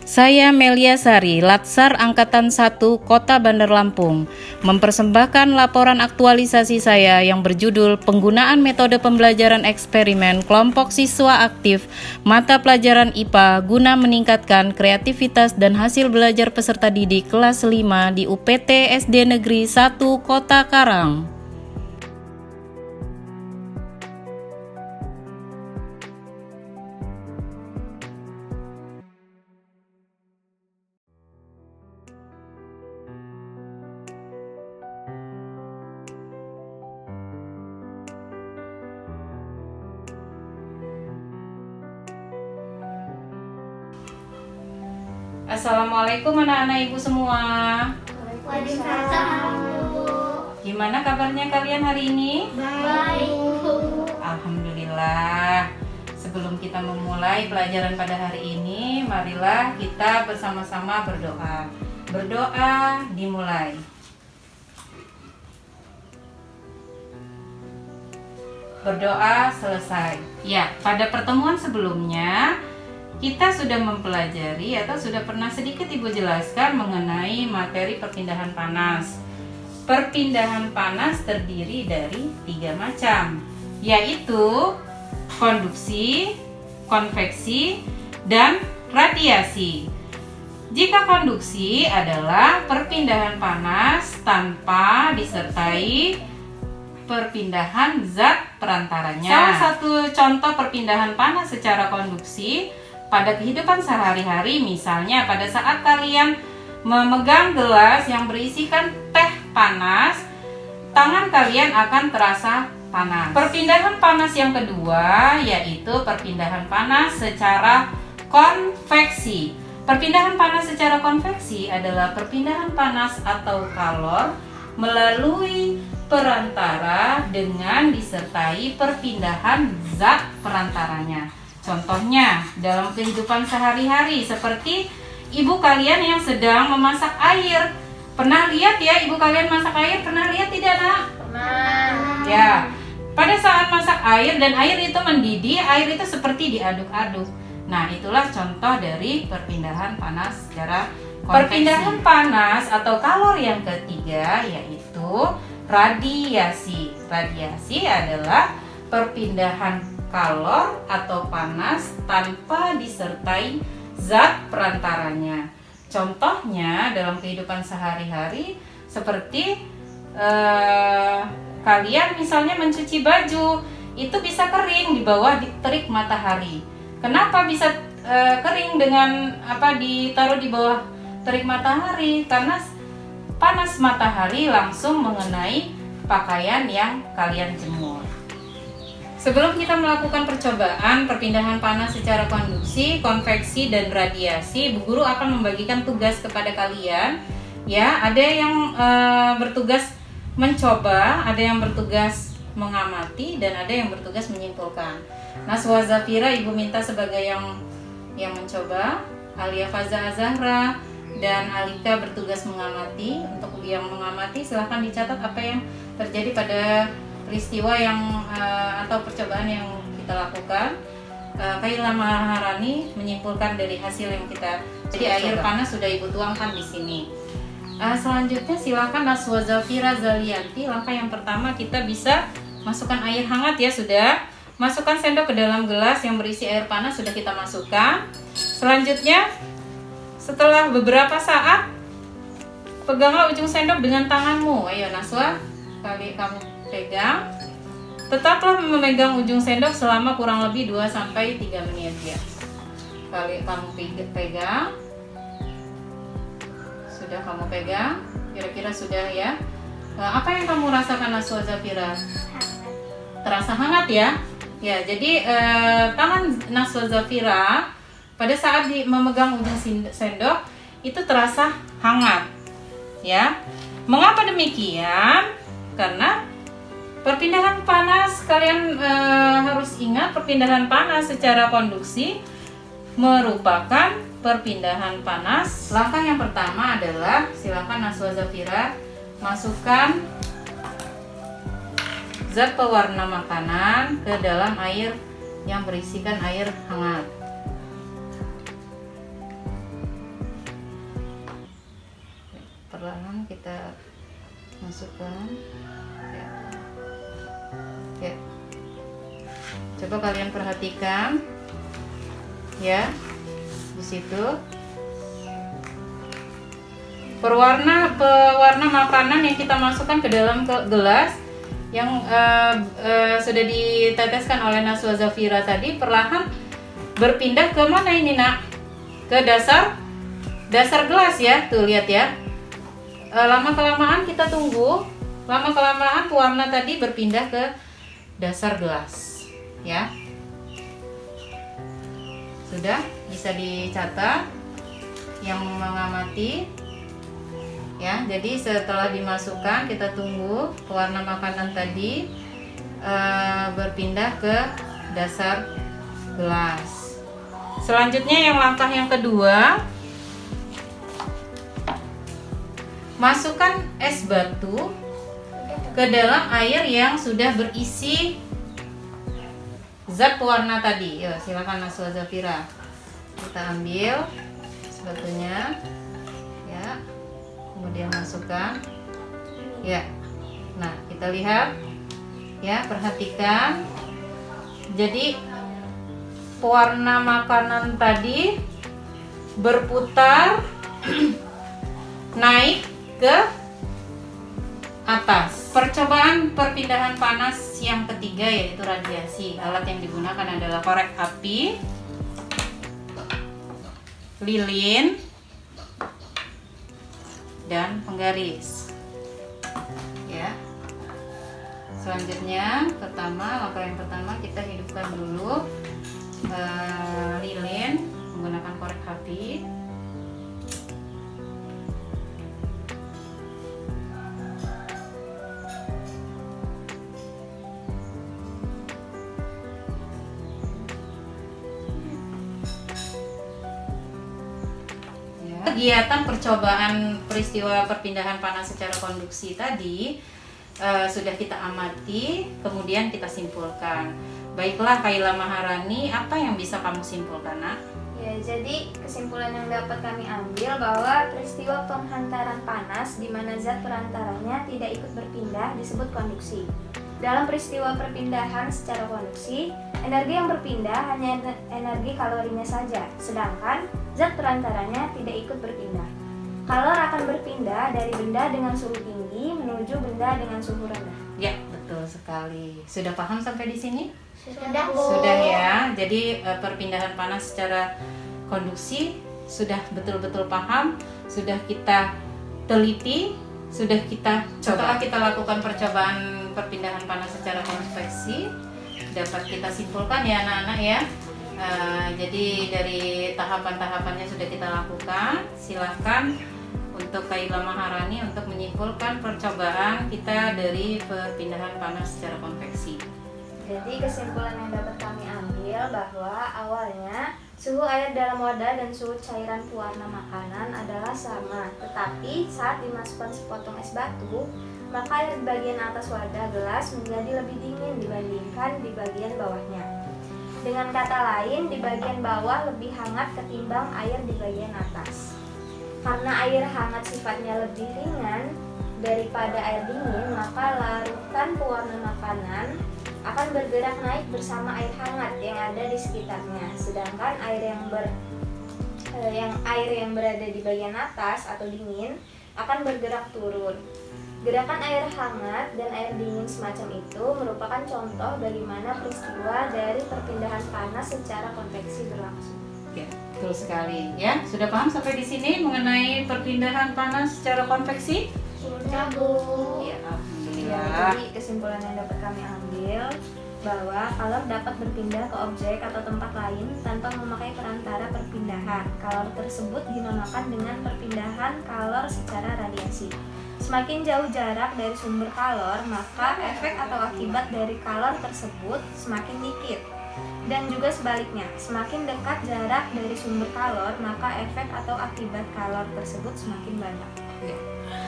Saya Melia Sari, Latsar Angkatan 1 Kota Bandar Lampung, mempersembahkan laporan aktualisasi saya yang berjudul Penggunaan Metode Pembelajaran Eksperimen Kelompok Siswa Aktif Mata Pelajaran IPA guna meningkatkan kreativitas dan hasil belajar peserta didik kelas 5 di UPT SD Negeri 1 Kota Karang. Assalamualaikum anak-anak ibu semua. Waalaikumsalam, Bu. Gimana kabarnya kalian hari ini? Baik, Bu. Alhamdulillah. Sebelum kita memulai pelajaran pada hari ini, marilah kita bersama-sama berdoa. Berdoa dimulai. Berdoa selesai. Ya, pada pertemuan sebelumnya kita sudah mempelajari atau sudah pernah sedikit Ibu jelaskan mengenai materi perpindahan panas. Perpindahan panas terdiri dari 3 macam, yaitu konduksi, konveksi, dan radiasi. Jika konduksi adalah perpindahan panas tanpa disertai perpindahan zat perantaranya. Salah satu contoh perpindahan panas secara konduksi pada kehidupan sehari-hari, misalnya pada saat kalian memegang gelas yang berisikan teh panas, tangan kalian akan terasa panas. Perpindahan panas yang kedua yaitu perpindahan panas secara konveksi. Perpindahan panas secara konveksi adalah perpindahan panas atau kalor melalui perantara dengan disertai perpindahan zat perantaranya. Contohnya dalam kehidupan sehari-hari seperti ibu kalian yang sedang memasak air. Pernah lihat ya ibu kalian masak air? Pernah lihat tidak, Nak? Pernah. Ya. Pada saat masak air dan air itu mendidih, air itu seperti diaduk-aduk. Nah, itulah contoh dari perpindahan panas secara konveksi. Perpindahan panas atau kalor yang ketiga yaitu radiasi. Radiasi adalah perpindahan kalor atau panas tanpa disertai zat perantaranya. Contohnya dalam kehidupan sehari-hari seperti kalian misalnya mencuci baju, itu bisa kering di bawah terik matahari. Kenapa bisa kering dengan ditaruh di bawah terik matahari? Karena panas matahari langsung mengenai pakaian yang kalian jemur. Sebelum kita melakukan percobaan perpindahan panas secara konduksi, konveksi, dan radiasi, Bu Guru akan membagikan tugas kepada kalian. Ya, ada yang bertugas mencoba, ada yang bertugas mengamati, dan ada yang bertugas menyimpulkan. Naswa Zafira Ibu minta sebagai yang mencoba, Alia Faza Azahra dan Alika bertugas mengamati. Untuk yang mengamati silahkan dicatat apa yang terjadi pada peristiwa yang atau percobaan yang kita lakukan. Kaila Maharani menyimpulkan dari hasil yang kita. Jadi air panas sudah Ibu tuangkan di sini. Selanjutnya silakan Naswa Zafira Zalianti. Langkah yang pertama kita bisa masukkan air hangat ya, sudah. Masukkan sendok ke dalam gelas yang berisi air panas, sudah kita masukkan. Selanjutnya setelah beberapa saat peganglah ujung sendok dengan tanganmu. Ayo Naswa, kamu pegang. Tetaplah memegang ujung sendok selama kurang lebih 2-3 menit ya. Kamu pegang. Sudah kamu pegang? Kira-kira sudah ya. Apa yang kamu rasakan Naswa Zafira? Terasa hangat ya? Ya, jadi tangan Naswa Zafira pada saat memegang ujung sendok itu terasa hangat. Ya. Mengapa demikian? Karena perpindahan panas, kalian harus ingat perpindahan panas secara konduksi merupakan perpindahan panas. Langkah yang pertama adalah silakan Naswa Zafira masukkan zat pewarna makanan ke dalam air yang berisikan air hangat. masukkan. Ya. Ya. Coba kalian perhatikan, ya, di situ. Pewarna makanan yang kita masukkan ke dalam gelas yang sudah diteteskan oleh Naswa Zafira tadi perlahan berpindah ke mana ini, Nak? Ke dasar gelas ya. Tuh lihat ya. Lama kelamaan kita tunggu, lama kelamaan pewarna tadi berpindah ke dasar gelas, ya. Sudah bisa dicatat yang mengamati. Ya, jadi setelah dimasukkan kita tunggu pewarna makanan tadi berpindah ke dasar gelas. Selanjutnya yang langkah yang kedua, masukkan es batu ke dalam air yang sudah berisi zat pewarna tadi. Yuk, silakan Naswa Zafira. Kita ambil es batunya, ya. Kemudian masukkan, ya. Nah, kita lihat, ya, perhatikan. Jadi pewarna makanan tadi berputar naik ke atas. Percobaan perpindahan panas yang ketiga yaitu radiasi. Alat yang digunakan adalah korek api, lilin, dan penggaris. Ya. Selanjutnya, langkah yang pertama kita hidupkan dulu lilin menggunakan korek api. Kegiatan percobaan peristiwa perpindahan panas secara konduksi tadi sudah kita amati, kemudian kita simpulkan. Baiklah Kaila Maharani, apa yang bisa kamu simpulkan, Nak? Ya, jadi kesimpulan yang dapat kami ambil bahwa peristiwa penghantaran panas di mana zat perantaranya tidak ikut berpindah disebut konduksi. Dalam peristiwa perpindahan secara konduksi, energi yang berpindah hanya energi kalorinya saja, sedangkan zat perantaranya tidak ikut berpindah. Kalor akan berpindah dari benda dengan suhu tinggi menuju benda dengan suhu rendah. Ya, betul sekali. Sudah paham sampai di sini? Sudah, Bu. Sudah ya. Jadi perpindahan panas secara konduksi sudah betul-betul paham, sudah kita teliti, sudah kita setelah kita lakukan percobaan perpindahan panas secara konveksi, dapat kita simpulkan ya anak-anak ya. Jadi dari tahapan-tahapannya sudah kita lakukan. Silahkan untuk Kaila Maharani untuk menyimpulkan percobaan kita dari perpindahan panas secara konveksi. Jadi kesimpulan yang dapat kami ambil bahwa awalnya suhu air dalam wadah dan suhu cairan pewarna makanan adalah sama, tetapi saat dimasukkan sepotong es batu, maka air di bagian atas wadah gelas menjadi lebih dingin dibandingkan di bagian bawahnya. Dengan kata lain, di bagian bawah lebih hangat ketimbang air di bagian atas. Karena air hangat sifatnya lebih ringan daripada air dingin, maka larutan pewarna makanan akan bergerak naik bersama air hangat yang ada di sekitarnya. Sedangkan air yang berada di bagian atas atau dingin akan bergerak turun. Gerakan air hangat dan air dingin semacam itu merupakan contoh bagaimana peristiwa dari perpindahan panas secara konveksi berlangsung. Ya, betul sekali. Ya, sudah paham sampai di sini mengenai perpindahan panas secara konveksi? Sudah, Bu. Ya, Ya, alhamdulillah. jadi kesimpulan yang dapat kami ambil bahwa kalor dapat berpindah ke objek atau tempat lain tanpa memakai perantara perpindahan. Kalor tersebut dinamakan dengan perpindahan kalor secara radiasi. Semakin jauh jarak dari sumber kalor, maka efek atau akibat dari kalor tersebut semakin dikit. Dan juga sebaliknya, semakin dekat jarak dari sumber kalor, maka efek atau akibat kalor tersebut semakin banyak. Ya,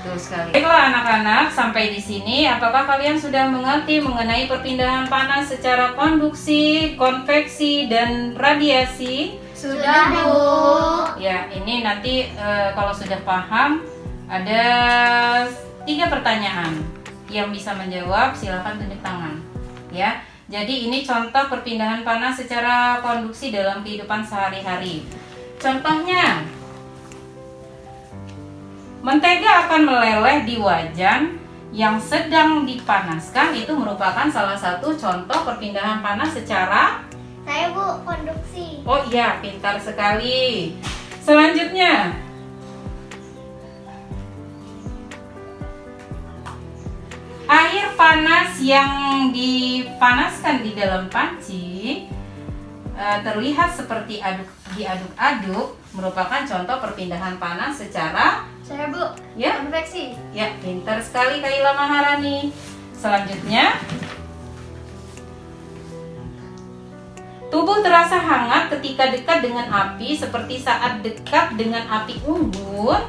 betul sekali. Baiklah anak-anak, sampai di sini apakah kalian sudah mengerti mengenai perpindahan panas secara konduksi, konveksi, dan radiasi? Sudah, Bu. Ya, ini nanti kalau sudah paham ada 3 pertanyaan. Yang bisa menjawab silakan tunjuk tangan. Ya. Jadi ini contoh perpindahan panas secara konduksi dalam kehidupan sehari-hari. Contohnya, mentega akan meleleh di wajan yang sedang dipanaskan. Itu merupakan salah satu contoh perpindahan panas secara... Saya Bu, konduksi. Oh iya, pintar sekali. Selanjutnya, air panas yang dipanaskan di dalam panci terlihat seperti diaduk-aduk, merupakan contoh perpindahan panas secara... Saya Bu, Ya. konveksi. Ya, pintar sekali Kaila Maharani. Selanjutnya, tubuh terasa hangat ketika dekat dengan api, seperti saat dekat dengan api unggun.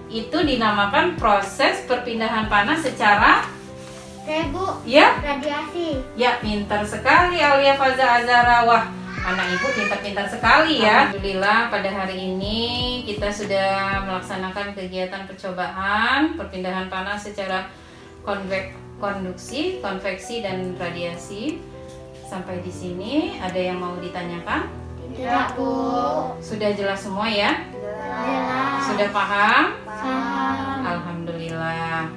Itu dinamakan proses perpindahan panas secara... Saya Bu, Ya, radiasi. ya, pintar sekali Aulia Faza Azara. Wah, anak ibu pintar-pintar sekali ya. Alhamdulillah pada hari ini kita sudah melaksanakan kegiatan percobaan perpindahan panas secara konduksi, konveksi, dan radiasi. Sampai di sini ada yang mau ditanyakan? Tidak Bu. Sudah jelas semua ya? Jelas. Sudah paham? Paham. Alhamdulillah.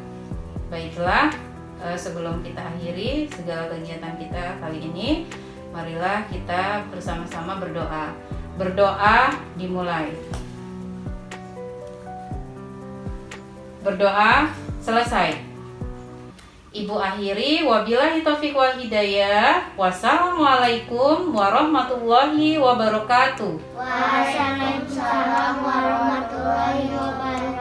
Baiklah, sebelum kita akhiri segala kegiatan kita kali ini, marilah kita bersama-sama berdoa. Berdoa dimulai. Berdoa selesai. Ibu akhiri, wabillahi taufiq wal hidayah. Wassalamualaikum warahmatullahi wabarakatuh. Waalaikumsalam warahmatullahi wabarakatuh.